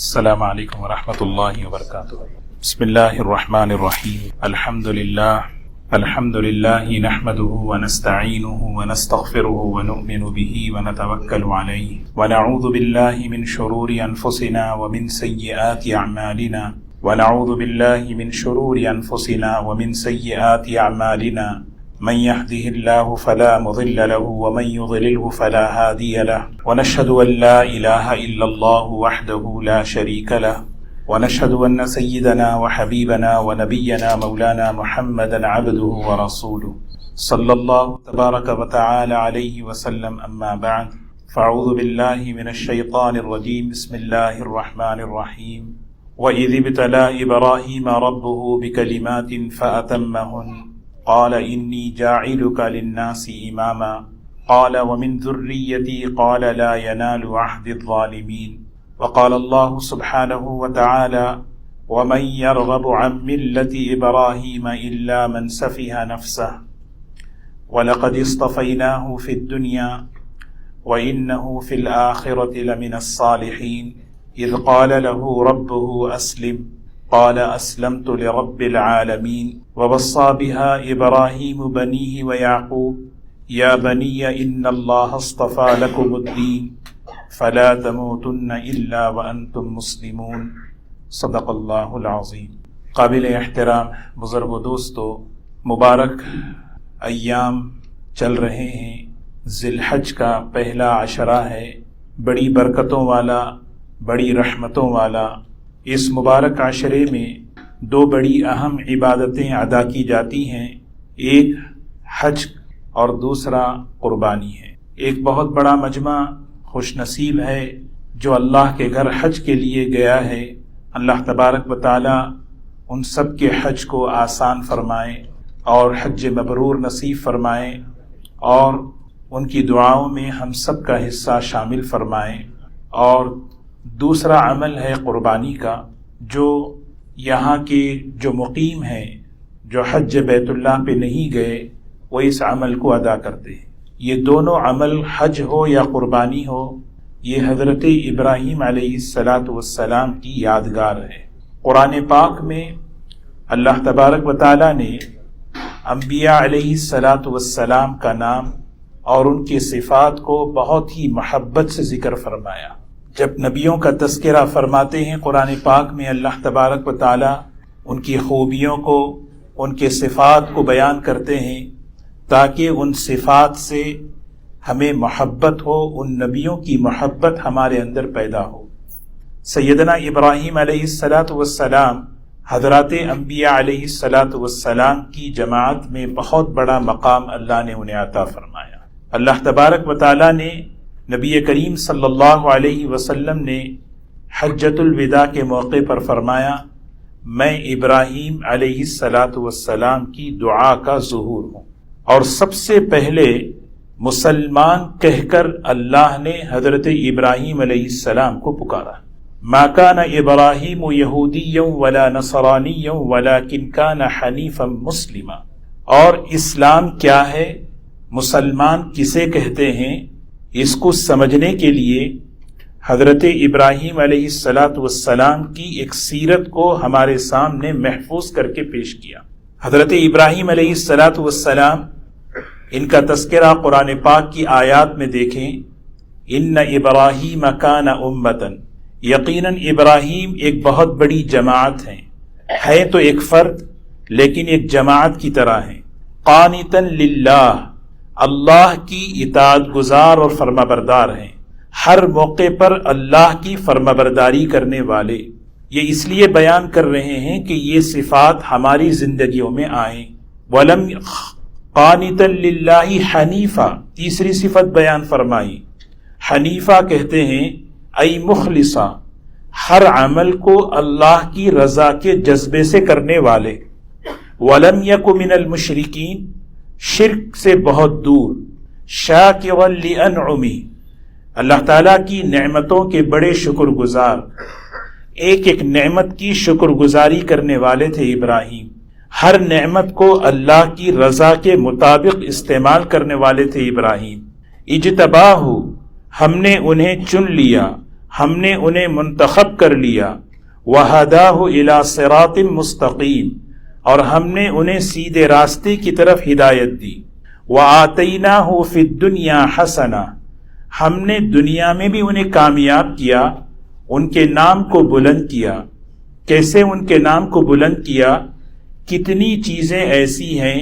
السلام علیکم ورحمۃ اللہ وبرکاتہ۔ بسم اللہ الرحمن الرحیم۔ الحمد للہ نحمده ونستعینه ونستغفره ونؤمن به ونتوکل علیہ ونعوذ باللہ من شرور انفسنا ومن سیئات اعمالنا من يهده الله فلا مضل له ومن يضلله فلا هادي له ونشهد أن لا إله إلا الله وحده لا شريك له ونشهد أن سيدنا وحبيبنا ونبينا مولانا محمدا عبده ورسوله صلى الله تبارك وتعالى عليه وسلم أما بعد فأعوذ بالله من الشيطان الرجيم بسم الله الرحمن الرحيم وإذ ابتلى إبراهيم ربه بكلمات فأتمهن قال إني جاعلك للناس إماما قال ومن ذريتي قال لا ينال عهد الظالمين وقال الله سبحانه وتعالى ومن يرغب عن ملة إبراهيم إلا من سفه نفسه ولقد اصطفيناه في الدنيا وإنه في الآخرة لمن الصالحين إذ قال له ربه أسلم قال أسلمت لرب العالمين ووصى بها إبراهيم بنيه ويعقوب يا بني إن الله اصطفى لكم الدين فلا تموتن إلا وأنتم مسلمون صدق اللہ العظیم۔ قابل احترام بزرگ و دوستو، مبارک ایام چل رہے ہیں، ذی الحج کا پہلا عشرہ ہے، بڑی برکتوں والا، بڑی رحمتوں والا۔ اس مبارک عشرے میں دو بڑی اہم عبادتیں ادا کی جاتی ہیں، ایک حج اور دوسرا قربانی ہے۔ ایک بہت بڑا مجمع خوش نصیب ہے جو اللہ کے گھر حج کے لیے گیا ہے۔ اللہ تبارک و تعالی ان سب کے حج کو آسان فرمائے اور حج مبرور نصیب فرمائے، اور ان کی دعاؤں میں ہم سب کا حصہ شامل فرمائے۔ اور دوسرا عمل ہے قربانی کا، جو یہاں کے جو مقیم ہیں، جو حج بیت اللہ پہ نہیں گئے، وہ اس عمل کو ادا کرتے ہیں۔ یہ دونوں عمل، حج ہو یا قربانی ہو، یہ حضرت ابراہیم علیہ السلام کی یادگار ہے۔ قرآن پاک میں اللہ تبارک و تعالی نے انبیاء علیہ السلام کا نام اور ان کی صفات کو بہت ہی محبت سے ذکر فرمایا۔ جب نبیوں کا تذکرہ فرماتے ہیں قرآن پاک میں، اللہ تبارک و تعالی ان کی خوبیوں کو، ان کے صفات کو بیان کرتے ہیں تاکہ ان صفات سے ہمیں محبت ہو، ان نبیوں کی محبت ہمارے اندر پیدا ہو۔ سیدنا ابراہیم علیہ السلام حضرات انبیاء علیہ السلام کی جماعت میں بہت بڑا مقام اللہ نے انہیں عطا فرمایا۔ اللہ تبارک و تعالی نے نبی کریم صلی اللہ علیہ وسلم نے حجۃ الوداع کے موقع پر فرمایا، میں ابراہیم علیہ السلام کی دعا کا ظہور ہوں۔ اور سب سے پہلے مسلمان کہہ کر اللہ نے حضرت ابراہیم علیہ السلام کو پکارا۔ ما کان ابراہیم یہودیا ولا نصرانیا ولکن کان حنیفا مسلما۔ اور اسلام کیا ہے، مسلمان کسے کہتے ہیں، اس کو سمجھنے کے لیے حضرت ابراہیم علیہ السلام کی ایک سیرت کو ہمارے سامنے محفوظ کر کے پیش کیا۔ حضرت ابراہیم علیہ السلام، ان کا تذکرہ قرآن پاک کی آیات میں دیکھیں، ان ابراہیم کان امتاً، یقیناً ابراہیم ایک بہت بڑی جماعت ہے تو ایک فرد لیکن ایک جماعت کی طرح ہے، قانتاً للہ، اللہ کی اطاعت گزار اور فرما بردار ہیں، ہر موقع پر اللہ کی فرما برداری کرنے والے۔ یہ اس لیے بیان کر رہے ہیں کہ یہ صفات ہماری زندگیوں میں آئیں۔ ولم قانتا للہ حنیفا، تیسری صفت بیان فرمائی۔ حنیفہ کہتے ہیں ای مخلصا، ہر عمل کو اللہ کی رضا کے جذبے سے کرنے والے۔ ولم یک من المشرکین، شرک سے بہت دور۔ شاکرا لانعمہ، اللہ تعالیٰ کی نعمتوں کے بڑے شکر گزار، ایک ایک نعمت کی شکر گزاری کرنے والے تھے ابراہیم۔ ہر نعمت کو اللہ کی رضا کے مطابق استعمال کرنے والے تھے ابراہیم۔ اجتباہ، ہم نے انہیں چن لیا، ہم نے انہیں منتخب کر لیا، وَهَدَاهُ إِلَى صِرَاطٍ مُسْتَقِيمٍ، اور ہم نے انہیں سیدھے راستے کی طرف ہدایت دی، وَآتَيْنَاهُ فِي الدُّنْيَا حَسَنَةً، ہم نے دنیا میں بھی انہیں کامیاب کیا، ان کے نام کو بلند کیا۔ کیسے ان کے نام کو بلند کیا؟ کتنی چیزیں ایسی ہیں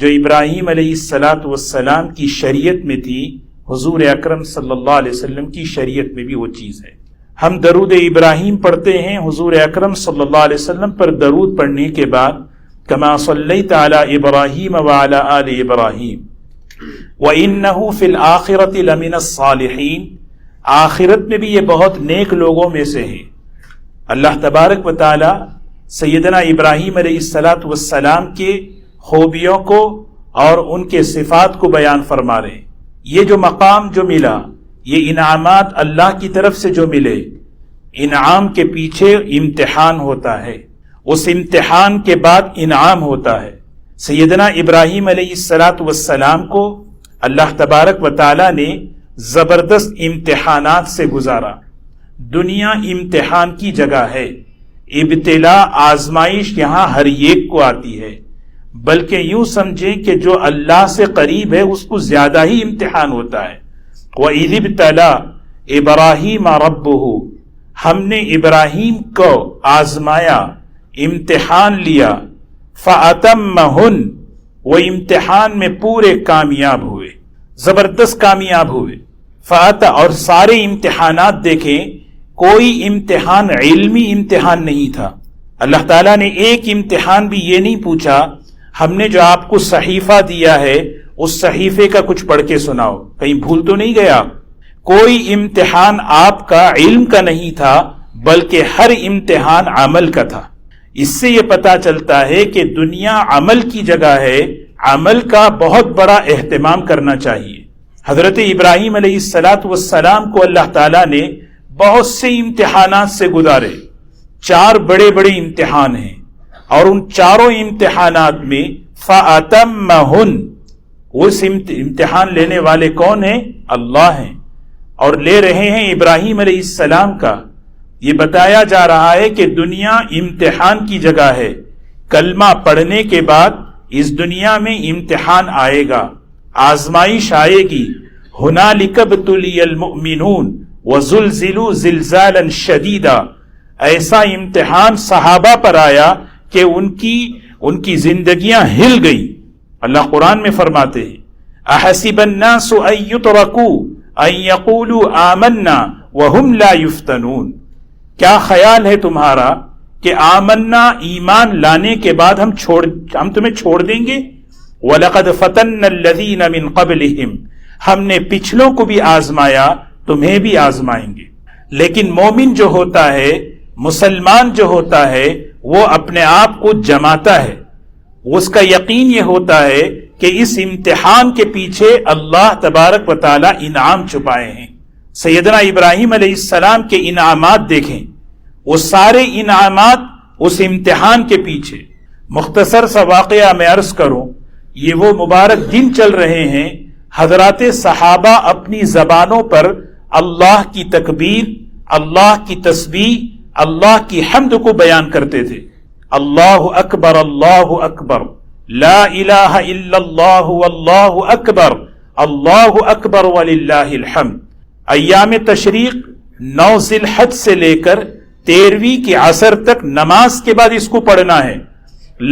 جو ابراہیم علیہ السلام کی شریعت میں تھی، حضور اکرم صلی اللہ علیہ وسلم کی شریعت میں بھی وہ چیز ہے۔ ہم درود ابراہیم پڑھتے ہیں، حضور اکرم صلی اللہ علیہ وسلم پر درود پڑھنے کے بعد کما صلیت علی ابراہیم وعلی آل ابراہیم وَإِنَّهُ فِي الْآخِرَةِ لَمِنَ الصَّالِحِينَ، آخرت میں بھی یہ بہت نیک لوگوں میں سے ہیں۔ اللہ تبارک و تعالی سیدنا ابراہیم علیہ السلام کے خوبیوں کو اور ان کے صفات کو بیان فرما رہے ہیں۔ یہ جو مقام جو ملا، یہ انعامات اللہ کی طرف سے جو ملے، انعام کے پیچھے امتحان ہوتا ہے، اس امتحان کے بعد انعام ہوتا ہے۔ سیدنا ابراہیم علیہ السلام کو اللہ تبارک و تعالی نے زبردست امتحانات سے گزارا۔ دنیا امتحان کی جگہ ہے، ابتلا آزمائش یہاں ہر ایک کو آتی ہے، بلکہ یوں سمجھیں کہ جو اللہ سے قریب ہے اس کو زیادہ ہی امتحان ہوتا ہے۔ وَإِذِ ابْتَلَىٰ إِبْرَاهِيمَ رَبُّهُ، ہم نے ابراہیم کو آزمایا، امتحان لیا، فَأَتَمَّهُنْ، وہ امتحان میں پورے کامیاب ہوئے، زبردست کامیاب ہوئے۔ اور سارے امتحانات دیکھیں، کوئی امتحان علمی امتحان نہیں تھا۔ اللہ تعالیٰ نے ایک امتحان بھی یہ نہیں پوچھا ہم نے جو آپ کو صحیفہ دیا ہے اس صحیفے کا کچھ پڑھ کے سناؤ، کہیں بھول تو نہیں گیا۔ کوئی امتحان آپ کا علم کا نہیں تھا، بلکہ ہر امتحان عمل کا تھا۔ اس سے یہ پتا چلتا ہے کہ دنیا عمل کی جگہ ہے، عمل کا بہت بڑا اہتمام کرنا چاہیے۔ حضرت ابراہیم علیہ السلام کو اللہ تعالیٰ نے بہت سے امتحانات سے گزارے، 4 بڑے بڑے امتحان ہیں، اور ان چاروں امتحانات میں فَأَتَمَّهُنْ، اس امتحان لینے والے کون ہیں؟ اللہ ہیں، اور لے رہے ہیں ابراہیم علیہ السلام کا۔ یہ بتایا جا رہا ہے کہ دنیا امتحان کی جگہ ہے، کلمہ پڑھنے کے بعد اس دنیا میں امتحان آئے گا، آزمائش آئے گی۔ هُنَالِكَ ابْتُلِيَ الْمُؤْمِنُونَ وَزُلْزِلُوا زِلْزَالًا شَدِيدًا، ایسا امتحان صحابہ پر آیا کہ ان کی زندگیاں ہل گئی۔ اللہ قرآن میں فرماتے ہیں أَحَسِبَ النَّاسُ أَن يُتْرَكُوا أَن يَقُولُوا آمَنَّا وَهُمْ لَا يُفْتَنُونَ، کیا خیال ہے تمہارا کہ آمنا، ایمان لانے کے بعد ہم تمہیں چھوڑ دیں گے؟ وَلَقَدْ فَتَنَّ الَّذِينَ مِن قَبْلِهِمْ، ہم نے پچھلوں کو بھی آزمایا، تمہیں بھی آزمائیں گے۔ لیکن مومن جو ہوتا ہے، مسلمان جو ہوتا ہے، وہ اپنے آپ کو جماتا ہے، اس کا یقین یہ ہوتا ہے کہ اس امتحان کے پیچھے اللہ تبارک و تعالی انعام چھپائے ہیں۔ سیدنا ابراہیم علیہ السلام کے انعامات دیکھیں، وہ سارے انعامات اس امتحان کے پیچھے۔ مختصر سا واقعہ میں عرض کروں، یہ وہ مبارک دن چل رہے ہیں، حضرات صحابہ اپنی زبانوں پر اللہ کی تکبیر، اللہ کی تسبیح، اللہ کی حمد کو بیان کرتے تھے۔ اللہ اکبر، اللہ اکبر، لا الہ الا اللہ واللہ اکبر، اللہ اکبر وللہ الحمد۔ ایام تشریق 9 ذی الحج سے لے کر 13ویں کی عصر تک نماز کے بعد اس کو پڑھنا ہے،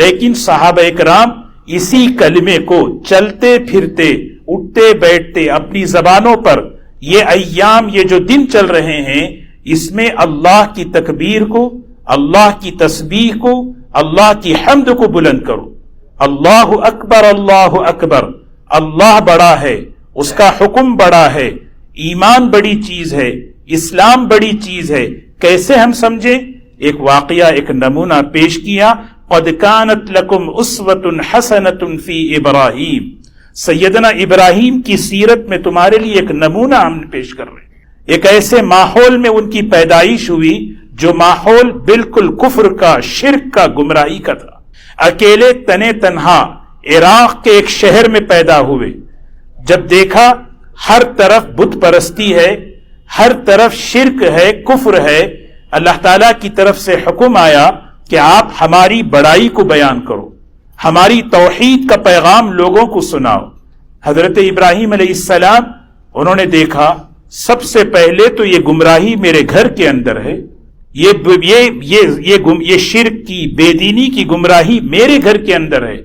لیکن صحابہ اکرام اسی کلمے کو چلتے پھرتے، اٹھتے بیٹھتے اپنی زبانوں پر، یہ ایام، یہ جو دن چل رہے ہیں، اس میں اللہ کی تکبیر کو، اللہ کی تسبیح کو، اللہ کی حمد کو بلند کرو۔ اللہ اکبر، اللہ اکبر، اللہ بڑا ہے، اس کا حکم بڑا ہے، ایمان بڑی چیز ہے، اسلام بڑی چیز ہے۔ کیسے ہم سمجھیں؟ ایک واقعہ، ایک نمونہ پیش کیا۔ قد كانت لكم اسوة حسنة في ابراہیم، سیدنا ابراہیم کی سیرت میں تمہارے لیے ایک نمونہ ہم پیش کر رہے ہیں۔ ایک ایسے ماحول میں ان کی پیدائش ہوئی جو ماحول بالکل کفر کا، شرک کا، گمراہی کا تھا۔ اکیلے تنے تنہا عراق کے ایک شہر میں پیدا ہوئے۔ جب دیکھا ہر طرف بت پرستی ہے، ہر طرف شرک ہے، کفر ہے، اللہ تعالیٰ کی طرف سے حکم آیا کہ آپ ہماری بڑائی کو بیان کرو، ہماری توحید کا پیغام لوگوں کو سناؤ۔ حضرت ابراہیم علیہ السلام انہوں نے دیکھا سب سے پہلے تو یہ گمراہی میرے گھر کے اندر ہے، یہ شرک کی، بے دینی کی گمراہی میرے گھر کے اندر ہے،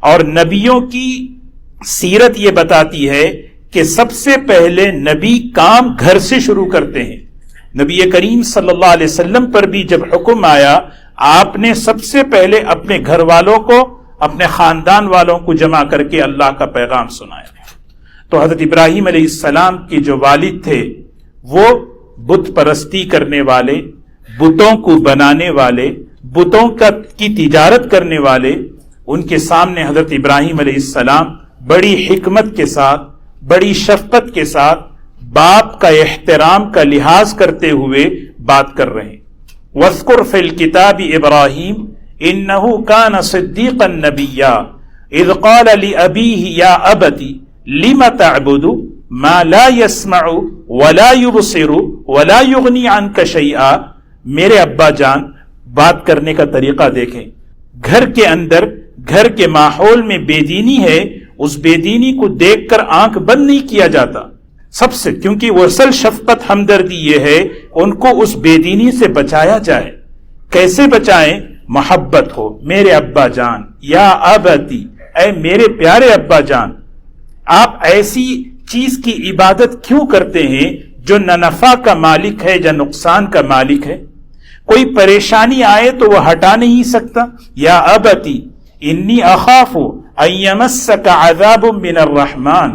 اور نبیوں کی سیرت یہ بتاتی ہے کہ سب سے پہلے نبی کام گھر سے شروع کرتے ہیں۔ نبی کریم صلی اللہ علیہ وسلم پر بھی جب حکم آیا، آپ نے سب سے پہلے اپنے گھر والوں کو، اپنے خاندان والوں کو جمع کر کے اللہ کا پیغام سنایا۔ تو حضرت ابراہیم علیہ السلام کے جو والد تھے وہ بت پرستی کرنے والے، بتوں کو بنانے والے، بتوں کی تجارت کرنے والے، ان کے سامنے حضرت ابراہیم علیہ السلام بڑی حکمت کے ساتھ، بڑی شفقت کے ساتھ، باپ کا احترام کا لحاظ کرتے ہوئے بات کر رہے ہیں۔ وَاذْكُرْ فِي الْكِتَابِ إِبْرَاهِيمَ إِنَّهُ كَانَ صِدِّيقًا نَبِيًّا إِذْ قَالَ لِأَبِيهِ يَا أَبَتِ لِمَ تَعْبُدُ مَا لَا يَسْمَعُ وَلَا يُبْصِرُ وَلَا يُغْنِي عَنْكَ شَيْئًا۔ میرے ابا جان، بات کرنے کا طریقہ دیکھیں۔ گھر کے اندر، گھر کے ماحول میں بے دینی ہے، اس بے دینی کو دیکھ کر آنکھ بند نہیں کیا جاتا سب سے، کیونکہ وہ اصل شفقت ہمدردی یہ ہے ان کو اس بے دینی سے بچایا جائے۔ کیسے بچائیں؟ محبت ہو، میرے ابا جان، یا ابتی، اے میرے پیارے ابا جان، آپ ایسی چیز کی عبادت کیوں کرتے ہیں جو نہ نفع کا مالک ہے یا نقصان کا مالک ہے؟ کوئی پریشانی آئے تو وہ ہٹا نہیں سکتا۔ یا ابتی انی اخاف ان یمسک عذاب من الرحمن،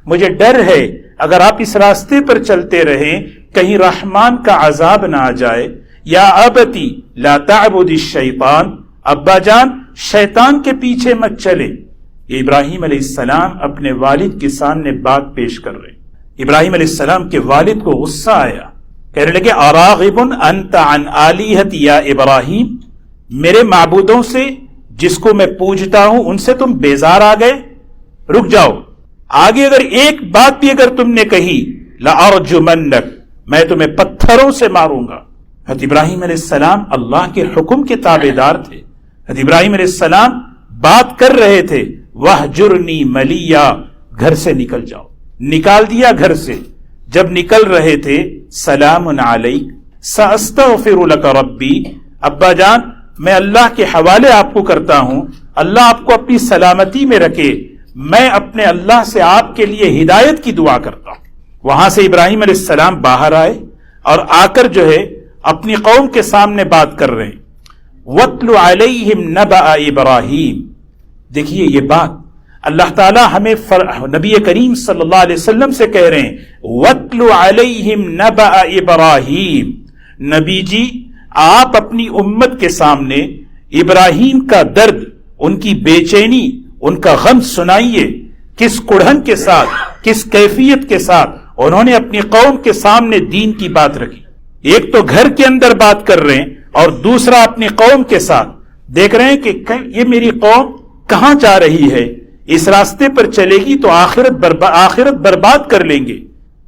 مجھے ڈر ہے اگر آپ اس راستے پر چلتے رہیں کہیں رحمان کا عذاب نہ آ جائے۔ یا ابتی لا تعبد الشیطان، ابا جان شیطان کے پیچھے مت چلے۔ یہ ابراہیم علیہ السلام اپنے والد کے سامنے بات پیش کر رہے۔ ابراہیم علیہ السلام کے والد کو غصہ آیا، کہنے لگے اراغب انت عن آلیہتی یا ابراہیم، میرے معبودوں سے جس کو میں پوجتا ہوں ان سے تم بیزار آ گئے؟ رک جاؤ، آگے اگر ایک بات بھی اگر تم نے کہی لأرجمنک، میں تمہیں پتھروں سے ماروں گا۔ حضرت ابراہیم علیہ السلام اللہ کے حکم کے تابع دار تھے۔ حضرت ابراہیم علیہ السلام بات کر رہے تھے، وَاہْجُرْنِی مَلِیًّا، گھر سے نکل جاؤ، نکال دیا گھر سے۔ جب نکل رہے تھے، سلام علیک سأستغفر لک ربی، ابا جان میں اللہ کے حوالے آپ کو کرتا ہوں، اللہ آپ کو اپنی سلامتی میں رکھے، میں اپنے اللہ سے آپ کے لیے ہدایت کی دعا کرتا ہوں۔ وہاں سے ابراہیم علیہ السلام باہر آئے اور آ کر جو ہے اپنی قوم کے سامنے بات کر رہے ہیں۔ وَاتْلُ عَلَيْهِمْ نَبَأَ إِبْرَاهِيمَ، دیکھیے یہ بات اللہ تعالیٰ ہمیں نبی کریم صلی اللہ علیہ وسلم سے کہہ رہے ہیں، وَاتْلُ عَلَيْهِمْ نَبَأَ إِبْرَاهِيمَ، نبی جی آپ اپنی امت کے سامنے ابراہیم کا درد، ان کی بے چینی، ان کا غم سنائیے، کس کڑھن کے ساتھ، کس کیفیت کے ساتھ انہوں نے اپنی قوم کے سامنے دین کی بات رکھی۔ ایک تو گھر کے اندر بات کر رہے ہیں اور دوسرا اپنی قوم کے ساتھ دیکھ رہے ہیں کہ یہ میری قوم کہاں جا رہی ہے، اس راستے پر چلے گی تو آخرت برباد کر لیں گے۔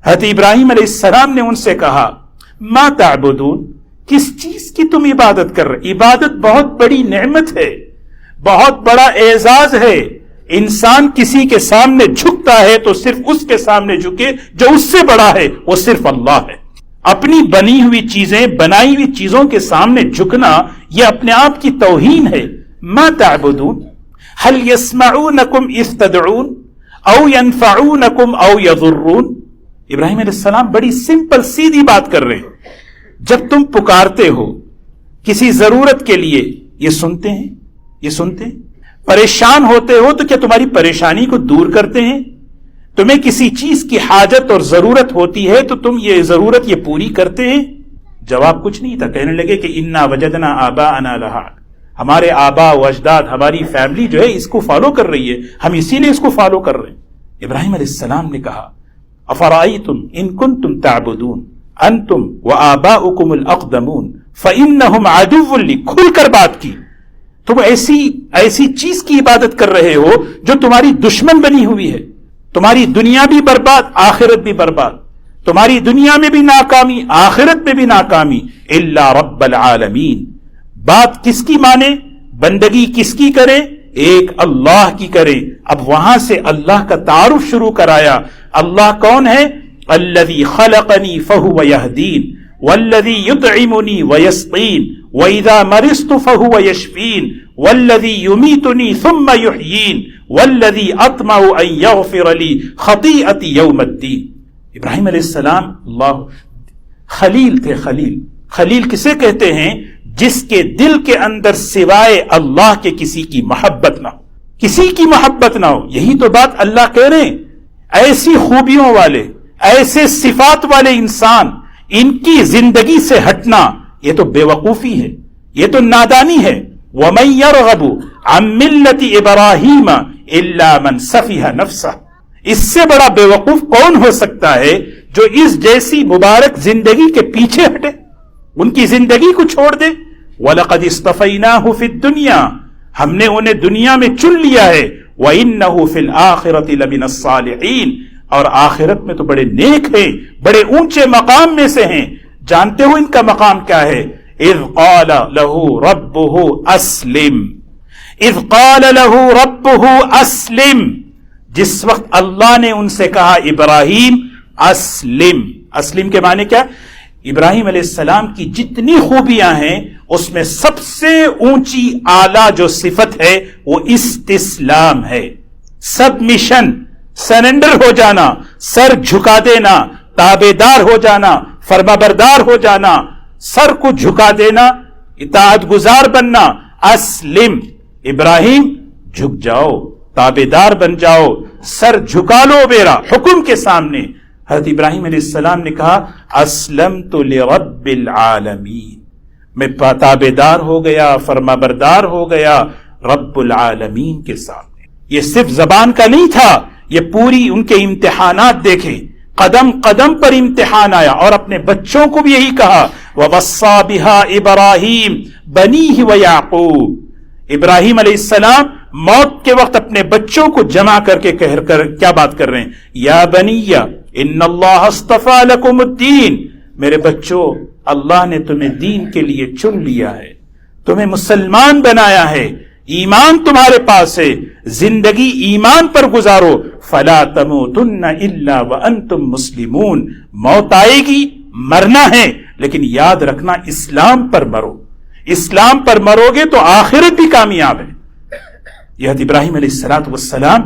حضرت ابراہیم علیہ السلام نے ان سے کہا، ما تعبدون، کس چیز کی تم عبادت کر رہے؟ عبادت بہت بڑی نعمت ہے، بہت بڑا اعزاز ہے۔ انسان کسی کے سامنے جھکتا ہے تو صرف اس کے سامنے جھکے جو اس سے بڑا ہے، وہ صرف اللہ ہے۔ اپنی بنی ہوئی چیزیں، بنائی ہوئی چیزوں کے سامنے جھکنا یہ اپنے آپ کی توہین ہے۔ ما تعبدون هل يسمعونكم اذ تدعون او ينفعونكم او يضرون۔ ابراہیم علیہ السلام بڑی سمپل سیدھی بات کر رہے ہیں، جب تم پکارتے ہو کسی ضرورت کے لیے، یہ سنتے ہیں، یہ سنتے ہیں؟ پریشان ہوتے ہو تو کیا تمہاری پریشانی کو دور کرتے ہیں؟ تمہیں کسی چیز کی حاجت اور ضرورت ہوتی ہے تو تم یہ ضرورت یہ پوری کرتے ہیں؟ جواب کچھ نہیں تھا، کہنے لگے کہ انا وجدنا آباءنا لہا، ہمارے آبا و اجداد، ہماری فیملی جو ہے اس کو فالو کر رہی ہے، ہم اسی لیے اس کو فالو کر رہے ہیں۔ ابراہیم علیہ السلام نے کہا، افرائیتم ان کنتم تعبدون انتم وآباؤکم الاقدمون فإنہم عدو لی، کھل کر بات کی، تم ایسی چیز کی عبادت کر رہے ہو جو تمہاری دشمن بنی ہوئی ہے، تمہاری دنیا بھی برباد، آخرت بھی برباد۔ تمہاری دنیا میں بھی ناکامی، آخرت میں بھی ناکامی، الا رب العالمین۔ بات کس کی مانے، بندگی کس کی کرے، ایک اللہ کی کرے۔ اب وہاں سے اللہ کا تعارف شروع کرایا۔ اللہ کون ہے؟ الذی خلقنی فہو یہدین والذی یطعمنی ویسقین وَإِذَا مَرِضْتُ فَهُوَ يَشْفِينِ وَالَّذِي يُمِيتُنِي ثُمَّ يُحْيِينِ وَالَّذِي أَطْمَعُ أَن يَغْفِرَ لِي خَطِيئَتِي يَوْمَ الدِّينِ۔ ابراہیم علیہ السلام اللہ خلیل تھے۔ خلیل کسے کہتے ہیں؟ جس کے دل کے اندر سوائے اللہ کے کسی کی محبت نہ ہو، کسی کی محبت نہ ہو۔ یہی تو بات اللہ کہہ رہے ہیں۔ ایسی خوبیوں والے، ایسے صفات والے انسان، ان کی زندگی سے ہٹنا یہ تو بے وقوفی ہے، یہ تو نادانی ہے۔ وَمَن يَرْغَبُ عَن مِّلَّةِ إِبْرَاهِيمَ إِلَّا مَن سَفِهَ نَفْسَهُ۔ اس سے بڑا بے وقوف کون ہو سکتا ہے جو اس جیسی مبارک زندگی کے پیچھے ہٹے، ان کی زندگی کو چھوڑ دے۔ وَلَقَدِ اصْطَفَيْنَاهُ فِي الدُّنْيَا، ہم نے انہیں دنیا میں چن لیا ہے۔ وَإِنَّهُ فِي الْآخِرَةِ لَمِنَ الصَّالِحِينَ، اور آخرت میں تو بڑے نیک ہیں، بڑے اونچے مقام میں سے ہیں۔ جانتے ہو ان کا مقام کیا ہے؟ اذ قال له ربه اسلم، اذ قال له ربه اسلم، جس وقت اللہ نے ان سے کہا ابراہیم اسلم۔ اسلم کے معنی کیا؟ ابراہیم علیہ السلام کی جتنی خوبیاں ہیں اس میں سب سے اونچی اعلیٰ جو صفت ہے وہ استسلام ہے، سبمیشن، سرنڈر ہو جانا، سر جھکا دینا، تابعدار ہو جانا، فرما بردار ہو جانا، سر کو جھکا دینا، اطاعت گزار بننا۔ اسلم، ابراہیم جھک جاؤ، تابعدار بن جاؤ، سر جھکا لو میرا حکم کے سامنے۔ حضرت ابراہیم علیہ السلام نے کہا اسلمت لرب العالمین، میں تابعدار ہو گیا، فرما بردار ہو گیا رب العالمین کے سامنے۔ یہ صرف زبان کا نہیں تھا، یہ پوری ان کے امتحانات دیکھیں، قدم قدم پر امتحان آیا۔ اور اپنے بچوں کو بھی یہی کہا وَوَصَّى بِهَا إِبْرَاهِيمُ بَنِيهِ وَيَعْقُوبُ۔ ابراہیم علیہ السلام موت کے وقت اپنے بچوں کو جمع کر کے کیا بات کر رہے ہیں؟ یا بنی ان اللہ اصطفیٰ لکم الدین، میرے بچوں اللہ نے تمہیں دین کے لیے چن لیا ہے، تمہیں مسلمان بنایا ہے، ایمان تمہارے پاس ہے، زندگی ایمان پر گزارو۔ فلا تموتن الا وانتم مسلمون، موت آئے گی، مرنا ہے، لیکن یاد رکھنا اسلام پر مرو، اسلام پر مرو گے تو آخرت بھی کامیاب ہے۔ یہ ابراہیم علیہ السلام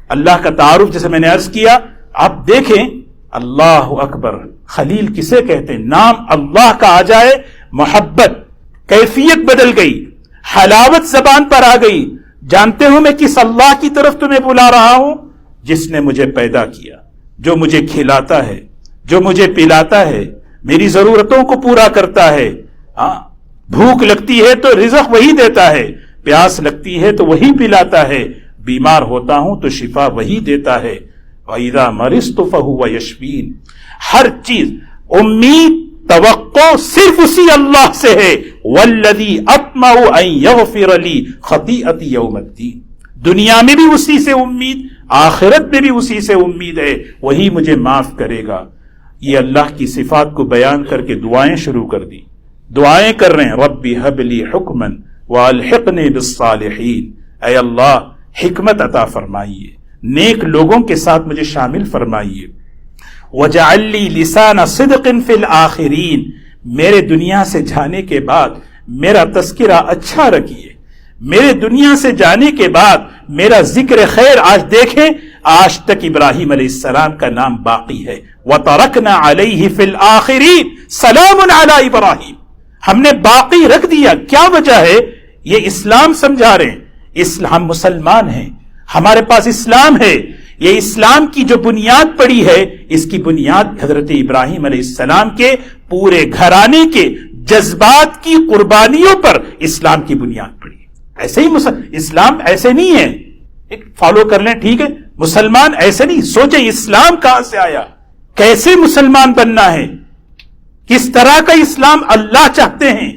اللہ کا تعارف جیسے میں نے عرض کیا، آپ دیکھیں اللہ اکبر، خلیل کسے کہتے ہیں؟ نام اللہ کا آ جائے محبت، کیفیت بدل گئی، حلاوت زبان پر آ گئی۔ جانتے ہو میں کس اللہ کی طرف تمہیں بلا رہا ہوں؟ جس نے مجھے پیدا کیا، جو مجھے کھلاتا ہے، جو مجھے پلاتا ہے، میری ضرورتوں کو پورا کرتا ہے۔ بھوک لگتی ہے تو رزق وہی دیتا ہے، پیاس لگتی ہے تو وہی پلاتا ہے، بیمار ہوتا ہوں تو شفا وہی دیتا ہے۔ وَإِذَا مَرِضْتُ فَهُوَ يَشْفِينِ، ہر چیز امید توقع صرف اسی اللہ سے ہے۔ وَالَّذِي أَطْمَعُ أَن يَغْفِرَ لِي خَطِيئَتِي يَوْمَ الدِّينِ، دنیا میں بھی اسی سے امید، آخرت میں بھی اسی سے امید ہے، وہی مجھے معاف کرے گا۔ یہ اللہ کی صفات کو بیان کر کے دعائیں شروع کر دی، دعائیں کر رہے ہیں ربی حب لی حکما والحقنی بالصالحین، اے اللہ حکمت عطا فرمائیے، نیک لوگوں کے ساتھ مجھے شامل فرمائیے۔ وجعل لی لسان صدق فی الآخرین، میرے دنیا سے جانے کے بعد میرا تذکرہ اچھا رکھیے، میرے دنیا سے جانے کے بعد میرا ذکر خیر آج دیکھیں، آج تک ابراہیم علیہ السلام کا نام باقی ہے۔ وَتَرَكْنَا عَلَيْهِ فِي الْآخِرِينَ سَلَامٌ عَلَى إِبْرَاهِيمَ، ہم نے باقی رکھ دیا۔ کیا وجہ ہے؟ یہ اسلام سمجھا رہے ہیں، ہم مسلمان ہیں، ہمارے پاس اسلام ہے، یہ اسلام کی جو بنیاد پڑی ہے، اس کی بنیاد حضرت ابراہیم علیہ السلام کے پورے گھرانے کے جذبات کی قربانیوں پر اسلام کی بنیاد پڑی ہے۔ ایسے ہی اسلام ایسے نہیں ہے ایک فالو کر لیں ٹھیک ہے، مسلمان ایسے نہیں، سوچیں اسلام کہاں سے آیا، کیسے مسلمان بننا ہے، کس طرح کا اسلام اللہ چاہتے ہیں۔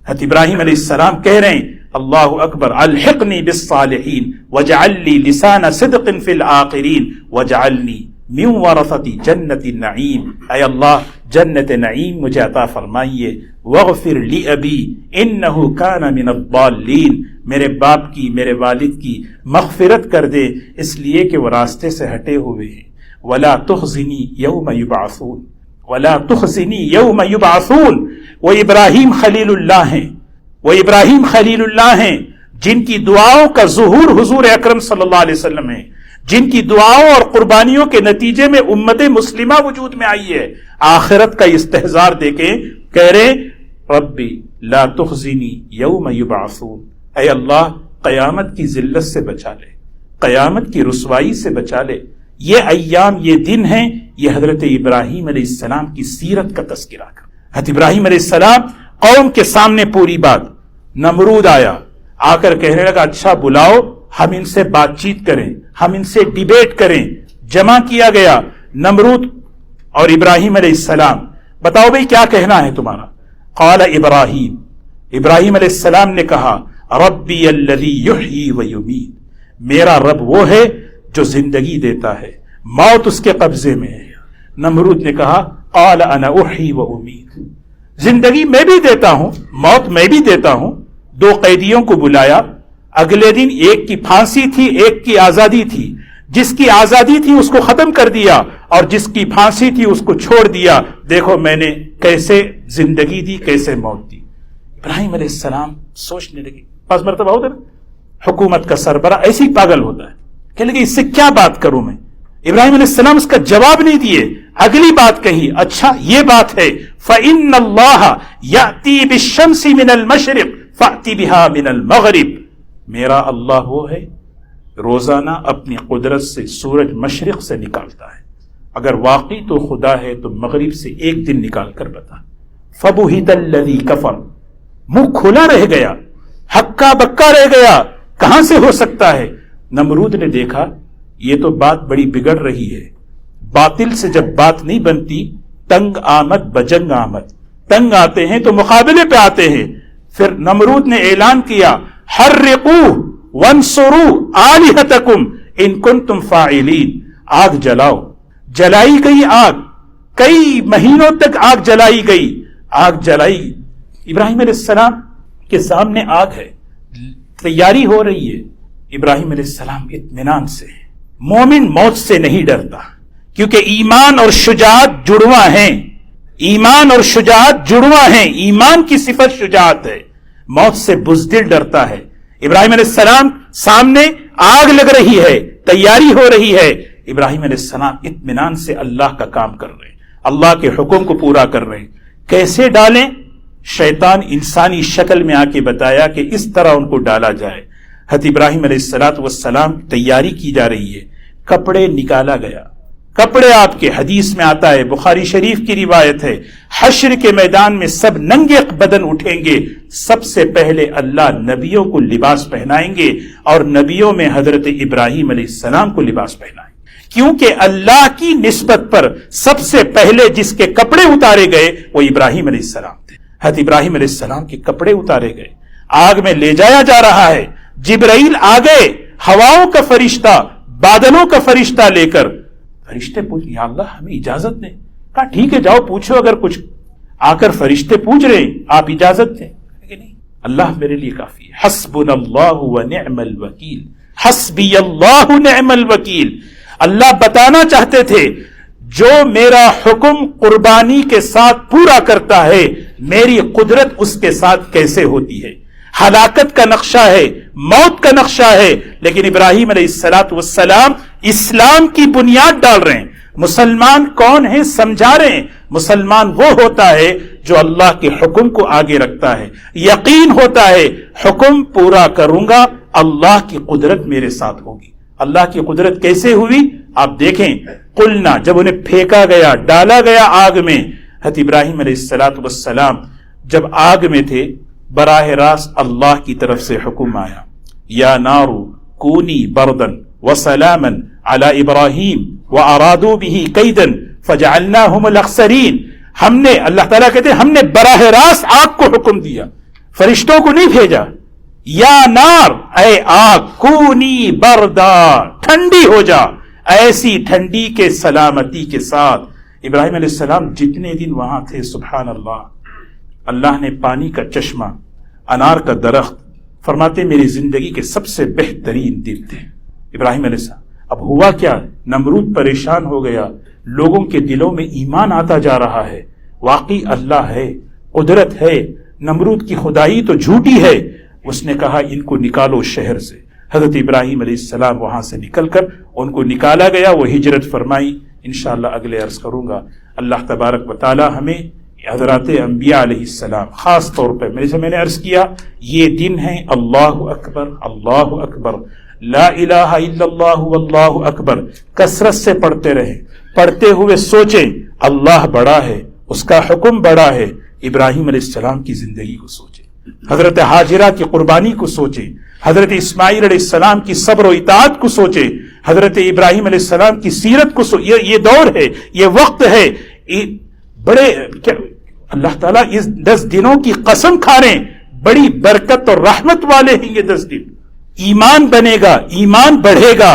حضرت ابراہیم علیہ السلام کہہ رہے ہیں اللہ اکبر، الحقنی بالصالحین وجعل لی لسان صدق فی الآخرین وجعلنی من ورثۃ جنت النعیم، اے اللہ جنت نعیم مجھے عطا فرمائیے، واغفر لأبی انہ کان من الضالین، میرے باپ کی، میرے والد کی مغفرت کر دے اس لیے کہ وہ راستے سے ہٹے ہوئے ہیں، ولا تخزنی یوم یبعثون، ولا تخزنی یوم یبعثون۔ وہ ابراہیم خلیل اللہ ہیں، وہ ابراہیم خلیل اللہ ہیں جن کی دعاؤں کا ظہور حضور اکرم صلی اللہ علیہ وسلم ہے، جن کی دعاؤں اور قربانیوں کے نتیجے میں امت مسلمہ وجود میں آئی ہے۔ آخرت کا استحضار دے کے کہہ رہے ربی لا تخزنی یوم یبعثون، اے اللہ قیامت کی ذلت سے بچا لے، قیامت کی رسوائی سے بچا لے۔ یہ ایام، یہ دن ہیں، یہ حضرت ابراہیم علیہ السلام کی سیرت کا تذکرہ کر۔ حضرت ابراہیم علیہ السلام قوم کے سامنے پوری بات، نمرود آیا، آ کر کہنے لگا اچھا بلاؤ، ہم ان سے بات چیت کریں، ہم ان سے ڈیبیٹ کریں۔ جمع کیا گیا نمرود اور ابراہیم علیہ السلام، بتاؤ بھئی کیا کہنا ہے تمہارا؟ قال ابراہیم، ابراہیم علیہ السلام نے کہا ربی الذی یحیی و یمیت، میرا رب وہ ہے جو زندگی دیتا ہے، موت اس کے قبضے میں ہے۔ نمرود نے کہا قال انا احیی و امیت، زندگی میں بھی دیتا ہوں، موت میں بھی دیتا ہوں۔ دو قیدیوں کو بلایا، اگلے دن ایک کی پھانسی تھی، ایک کی آزادی تھی، جس کی آزادی تھی اس کو ختم کر دیا اور جس کی پھانسی تھی اس کو چھوڑ دیا۔ دیکھو میں نے کیسے زندگی دی، کیسے موت دی۔ ابراہیم علیہ السلام سوچنے لگے، پاس مرتبہ ہوتا ہے حکومت کا سربراہ ایسے ہی پاگل ہوتا ہے، کہنے لگے اس سے کیا بات کروں میں۔ ابراہیم علیہ السلام اس کا جواب نہیں دیے، اگلی بات کہی، اچھا یہ بات ہے فَإِنَّ اللَّهَ يَأْتِي بِالشَّمْسِ مِنَ الْمَشْرِقِ فَأْتِ بِهَا مِنَ الْمَغْرِبِ، میرا اللہ وہ ہے روزانہ اپنی قدرت سے سورج مشرق سے نکالتا ہے، اگر واقعی تو خدا ہے تو مغرب سے ایک دن نکال کر بتا۔ فَبُهِتَ الَّذِي كَفَرَ، منہ کھلا رہ گیا، ہکا بکا رہ گیا، کہاں سے ہو سکتا ہے؟ نمرود نے دیکھا یہ تو بات بڑی بگڑ رہی ہے، باطل سے جب بات نہیں بنتی تنگ آمد بجنگ آمد، تنگ آتے ہیں تو مقابلے پہ آتے ہیں۔ پھر نمرود نے اعلان کیا حرقوہ وانصروا آلہتکم ان کنتم فاعلین، آگ جلاؤ۔ جلائی گئی آگ، کئی مہینوں تک آگ جلائی گئی، آگ جلائی۔ ابراہیم علیہ السلام کے سامنے آگ ہے، تیاری ہو رہی ہے۔ ابراہیم علیہ السلام اطمینان سے، مومن موت سے نہیں ڈرتا، کیونکہ ایمان اور شجاعت جڑواں ہیں، ایمان اور شجاعت جڑواں ہیں، ایمان کی صفت شجاعت ہے، موت سے بزدل ڈرتا ہے۔ ابراہیم علیہ السلام سامنے آگ لگ رہی ہے، تیاری ہو رہی ہے، ابراہیم علیہ السلام اطمینان سے اللہ کا کام کر رہے ہیں، اللہ کے حکم کو پورا کر رہے ہیں۔ کیسے ڈالیں؟ شیطان انسانی شکل میں آ کے بتایا کہ اس طرح ان کو ڈالا جائے۔ حضرت ابراہیم علیہ السلام تیاری کی جا رہی ہے، کپڑے نکالا گیا، کپڑے آپ کے حدیث میں آتا ہے، بخاری شریف کی روایت ہے، حشر کے میدان میں سب ننگے بدن اٹھیں گے، سب سے پہلے اللہ نبیوں کو لباس پہنائیں گے اور نبیوں میں حضرت ابراہیم علیہ السلام کو لباس پہنائیں گے، کیونکہ اللہ کی نسبت پر سب سے پہلے جس کے کپڑے اتارے گئے وہ ابراہیم علیہ السلام تھے۔ حضرت ابراہیم علیہ السلام کے کپڑے اتارے گئے، آگ میں لے جایا جا رہا ہے، جبرائیل آ گئے، ہواؤں کا فرشتہ، بادلوں کا فرشتہ لے کر۔ فرشتے پوچھ یا اللہ ہمیں اجازت دیں، کہا ٹھیک ہے جاؤ پوچھو، اگر کچھ آ کر فرشتے پوچھ رہے ہیں آپ اجازت دیں، کہ نہیں اللہ میرے لیے کافی ہے، حسبنا اللہ ونعم الوکیل، حسبی اللہ نعم الوکیل۔ اللہ بتانا چاہتے تھے جو میرا حکم قربانی کے ساتھ پورا کرتا ہے میری قدرت اس کے ساتھ کیسے ہوتی ہے۔ ہلاکت کا نقشہ ہے، موت کا نقشہ ہے، لیکن ابراہیم علیہ السلام اسلام کی بنیاد ڈال رہے ہیں۔ مسلمان کون ہیں سمجھا رہے ہیں، مسلمان وہ ہوتا ہے جو اللہ کے حکم کو آگے رکھتا ہے، یقین ہوتا ہے حکم پورا کروں گا، اللہ کی قدرت میرے ساتھ ہوگی۔ اللہ کی قدرت کیسے ہوئی آپ دیکھیں، قلنا جب انہیں پھینکا گیا، ڈالا گیا آگ میں، حضرت ابراہیم علیہ السلام جب آگ میں تھے براہ راست اللہ کی طرف سے حکم آیا، یا نارو کونی بردن وسلاما علی ابراہیم وارادوا به کیدا فجعلناهم الاخسرین۔ ہم نے، اللہ تعالیٰ کہتے ہیں ہم نے براہ راست آگ کو حکم دیا، فرشتوں کو نہیں بھیجا۔ یا نار، اے آگ، کونی بردا، ٹھنڈی ہو جا، ایسی ٹھنڈی کے سلامتی کے ساتھ ابراہیم علیہ السلام جتنے دن وہاں تھے، سبحان اللہ نے پانی کا چشمہ، انار کا درخت، فرماتے میری زندگی کے سب سے بہترین دن تھے ابراہیم علیہ السلام۔ اب ہوا کیا، نمرود پریشان ہو گیا، لوگوں کے دلوں میں ایمان آتا جا رہا ہے، واقعی اللہ ہے، قدرت ہے، نمرود کی خدائی تو جھوٹی ہے۔ اس نے کہا ان کو نکالو شہر سے۔ حضرت ابراہیم علیہ السلام وہاں سے نکل کر ان کو نکالا گیا، وہ ہجرت فرمائی۔ انشاءاللہ اگلے عرض کروں گا۔ اللہ تبارک و تعالی ہمیں حضرات انبیاء علیہ السلام، خاص طور پہ میں نے عرض کیا یہ دن ہے اللہ اکبر، اللہ اکبر، لا الہ الا اللہ واللہ اکبر، کثرت سے پڑھتے رہیں، پڑھتے ہوئے سوچیں اللہ بڑا ہے، اس کا حکم بڑا ہے۔ ابراہیم علیہ السلام کی زندگی کو سوچیں، حضرت ہاجرہ کی قربانی کو سوچیں، حضرت اسماعیل علیہ السلام کی صبر و اطاعت کو سوچیں، حضرت ابراہیم علیہ السلام کی سیرت کو یہ دور ہے، یہ وقت ہے، بڑے اللہ تعالیٰ اس 10 دنوں کی قسم کھا رہے ہیں، بڑی برکت اور رحمت والے ہیں یہ 10 دن۔ ایمان بنے گا، ایمان بڑھے گا،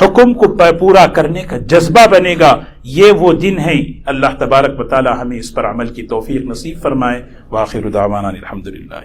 حکم کو پورا کرنے کا جذبہ بنے گا، یہ وہ دن ہے۔ اللہ تبارک و تعالی ہمیں اس پر عمل کی توفیق نصیب فرمائے۔ وآخر دعوانا الحمدللہ۔